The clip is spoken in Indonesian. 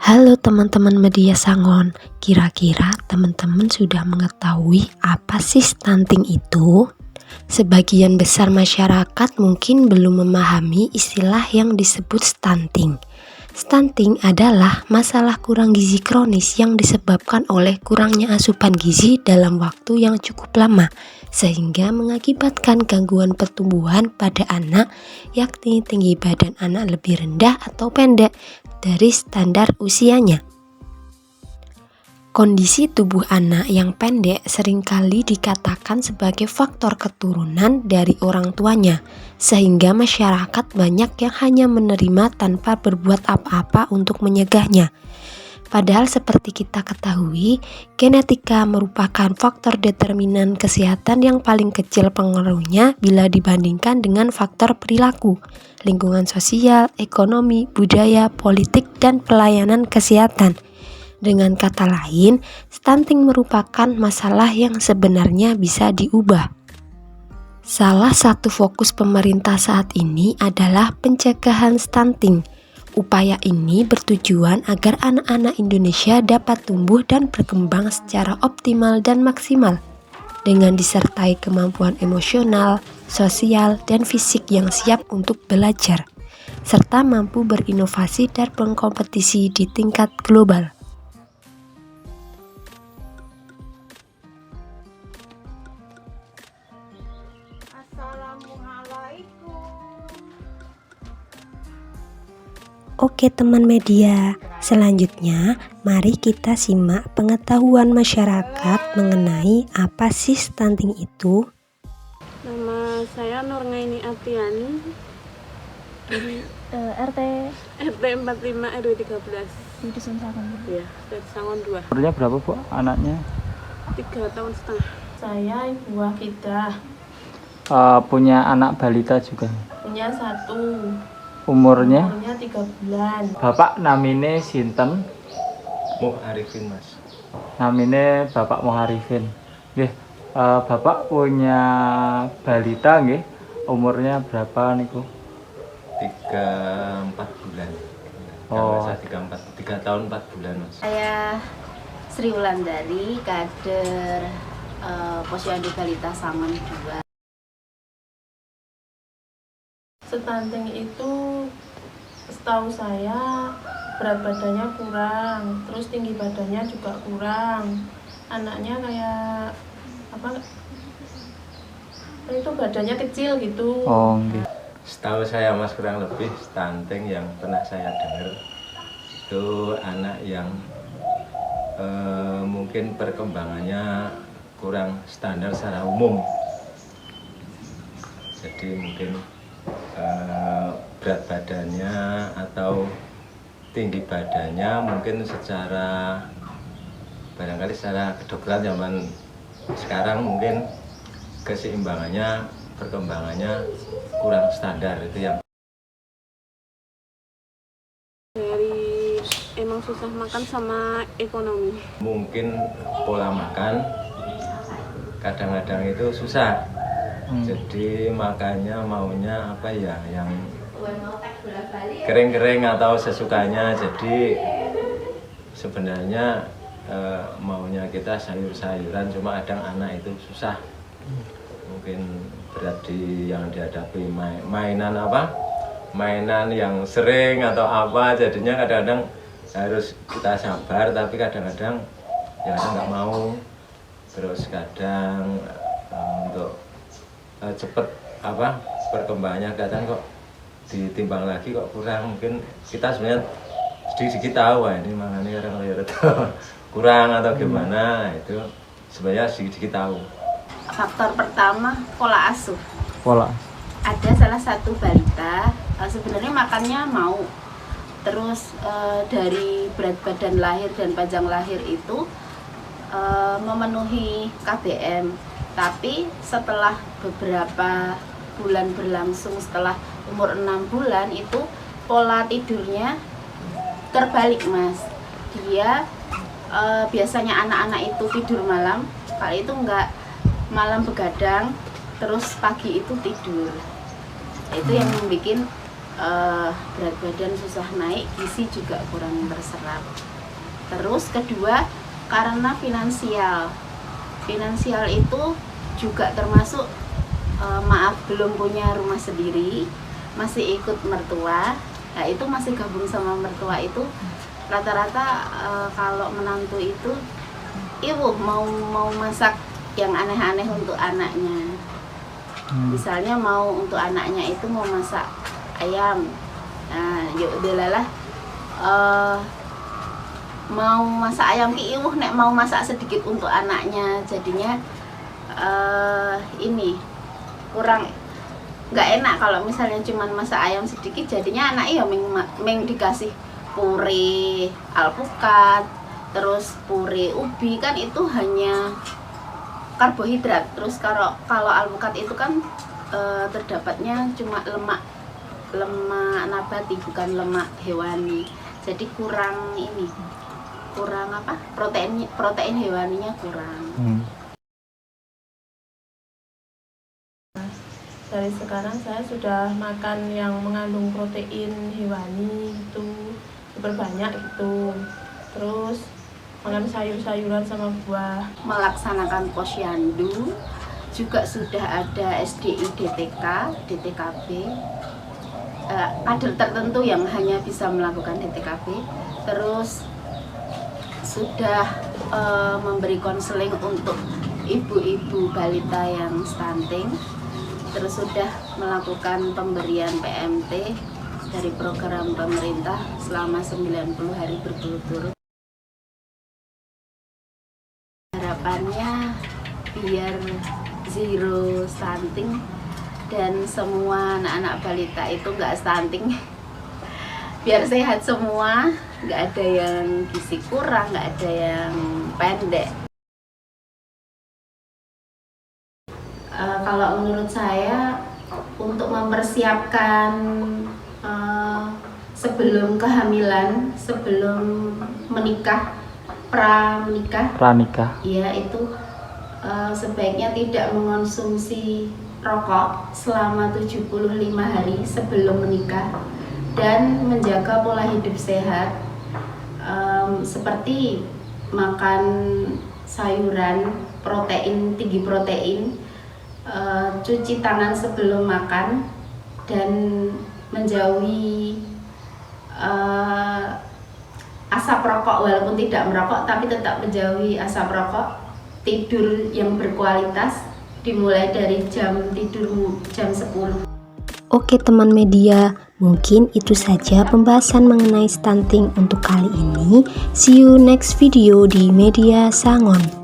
Halo teman-teman media Sangon, kira-kira teman-teman sudah mengetahui apa sih stunting itu? Sebagian besar masyarakat mungkin belum memahami istilah yang disebut stunting. Stunting adalah masalah kurang gizi kronis yang disebabkan oleh kurangnya asupan gizi dalam waktu yang cukup lama, sehingga mengakibatkan gangguan pertumbuhan pada anak, yakni tinggi badan anak lebih rendah atau pendek dari standar usianya. Kondisi tubuh anak yang pendek seringkali dikatakan sebagai faktor keturunan dari orang tuanya, sehingga masyarakat banyak yang hanya menerima tanpa berbuat apa-apa untuk menyegahnya. Padahal seperti kita ketahui, genetika merupakan faktor determinan kesehatan yang paling kecil pengaruhnya bila dibandingkan dengan faktor perilaku, lingkungan sosial, ekonomi, budaya, politik, dan pelayanan kesehatan. Dengan kata lain, stunting merupakan masalah yang sebenarnya bisa diubah. Salah satu fokus pemerintah saat ini adalah pencegahan stunting. Upaya ini bertujuan agar anak-anak Indonesia dapat tumbuh dan berkembang secara optimal dan maksimal, dengan disertai kemampuan emosional, sosial, dan fisik yang siap untuk belajar, serta mampu berinovasi dan berkompetisi di tingkat global. Oke teman media, selanjutnya mari kita simak pengetahuan masyarakat mengenai apa sih stunting itu. Nama saya Nurgaini Atiani, RT 45 RW 13 di Dusun Sangon. ya, dari Sangon 2. Umurnya berapa Bu anaknya? 3 tahun setengah. Saya Ibu Wahidah, Punya anak balita juga. punya satu, Umurnya? umurnya 3 bulan. Bapak namine sinten? Muharifin Mas. Namine Bapak Muharifin. Nggih, Bapak punya balita nggih. Umurnya berapa niku? 3-4 bulan. Oh. Saya 3 tahun 4 bulan Mas. Saya Sri Wulandari, kader Posyandu Balita Sangon 2. Stunting itu setahu saya berat badannya kurang, terus tinggi badannya juga kurang. Anaknya kayak apa? Itu badannya kecil gitu. Oh, nggih. Setahu saya Mas kurang lebih stunting yang pernah saya dengar itu anak yang mungkin perkembangannya kurang standar secara umum. Jadi mungkin berat badannya atau tinggi badannya mungkin secara barangkali secara kedokteran zaman sekarang mungkin keseimbangannya perkembangannya kurang standar, itu yang Dari emang susah makan sama ekonomi. mungkin pola makan kadang-kadang itu susah. Jadi makanya maunya apa ya, yang kering-kering atau sesukanya. Jadi sebenarnya maunya kita sayur-sayuran, cuma kadang anak itu susah. Mungkin berat yang dihadapi mainan apa? Mainan yang sering atau apa, jadinya kadang-kadang harus kita sabar, tapi kadang-kadang ya nggak mau. Terus kadang untuk cepet apa perkembangannya kadang kok ditimbang lagi kok kurang, mungkin kita sebenarnya sedikit tahu ini makanya orang kurang atau gimana, itu sebenarnya sedikit tahu. Faktor pertama, pola asuh. Pola. Ada salah satu balita sebenarnya makannya mau, terus dari berat badan lahir dan panjang lahir itu memenuhi KBM, tapi setelah beberapa bulan berlangsung, setelah umur 6 bulan itu pola tidurnya terbalik Mas. Dia biasanya anak-anak itu tidur malam, kali itu enggak, malam begadang, terus pagi itu tidur. Itu yang membuat berat badan susah naik, gizi juga kurang terserap. Terus kedua, karena finansial itu juga termasuk belum punya rumah sendiri, masih ikut mertua. Nah itu masih gabung sama mertua itu rata-rata kalau menantu itu ibu mau masak yang aneh-aneh untuk anaknya. Misalnya mau untuk anaknya itu mau masak ayam, nah yuk udahlah mau masak ayam ki iwuh nek mau masak sedikit untuk anaknya, jadinya ini kurang nggak enak kalau misalnya cuman masak ayam sedikit, jadinya anaknya meng dikasih puree alpukat, terus puree ubi, kan itu hanya karbohidrat. Terus kalau alpukat itu kan terdapatnya cuma lemak nabati, bukan lemak hewani, jadi kurang protein hewaninya kurang. Dari sekarang saya sudah makan yang mengandung protein hewani itu diperbanyak gitu, terus makan sayur-sayuran sama buah. Melaksanakan posyandu juga sudah ada SDI DTK, DTKB, kader tertentu yang hanya bisa melakukan DTKB. Terus sudah memberi konseling untuk ibu-ibu balita yang stunting. Terus sudah melakukan pemberian PMT dari program pemerintah selama 90 hari berturut-turut. Harapannya biar zero stunting dan semua anak-anak balita itu nggak stunting, biar sehat semua, nggak ada yang gizi kurang, nggak ada yang pendek. Kalau menurut saya untuk mempersiapkan sebelum kehamilan, sebelum menikah, pranikah, ya itu sebaiknya tidak mengonsumsi rokok selama 75 hari sebelum menikah dan menjaga pola hidup sehat, seperti makan sayuran, tinggi protein, cuci tangan sebelum makan, dan menjauhi asap rokok. Walaupun tidak merokok tapi tetap menjauhi asap rokok. Tidur yang berkualitas dimulai dari jam tidur jam 10. Oke teman media, mungkin itu saja pembahasan mengenai stunting untuk kali ini. See you next video di Media Sangon.